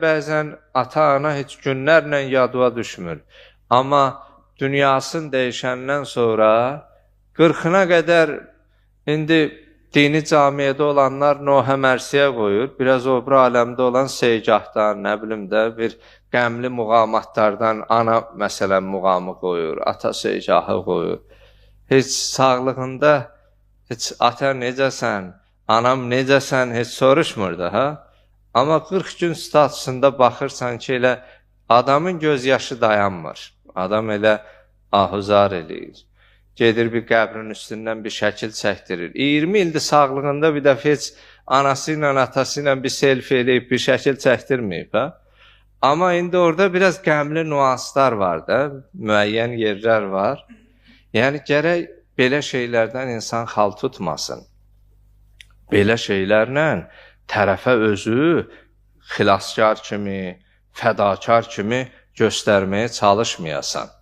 Bəzən ata-ana heç günlərlə yadıma düşmür. Amma dünyasını dəyişəndən sonra 40-ına qədər indi dini camiyyədə olanlar Nohə Mərsiyə qoyur. Biraz o bir aləmdə olan Seygahdan, nə bilim də bir qəmli muğamatlardan ana məsələn muğamı qoyur, ata Seygahı qoyur. Heç sağlığında heç ata necəsən, anam necəsən heç soruşmur da, ha? Amma 40 gün statusunda baxırsan ki, elə adamın gözyaşı dayanmır. Adam elə ahuzar eləyir. Gedir bir qəbrin üstündən bir şəkil çəkdirir. 20 ildir sağlığında bir dəfə heç anası ilə, atası ilə bir selfie eləyib, bir şəkil çəkdirməyib. Ha? Amma indi orada biraz qəmli nüanslar var da, müəyyən yerlər var. Yəni, gərək belə şeylərdən insan xal tutmasın. Belə şeylərlə tərəfə özü xilaskar kimi, fədakar kimi göstərməyə çalışmayasan.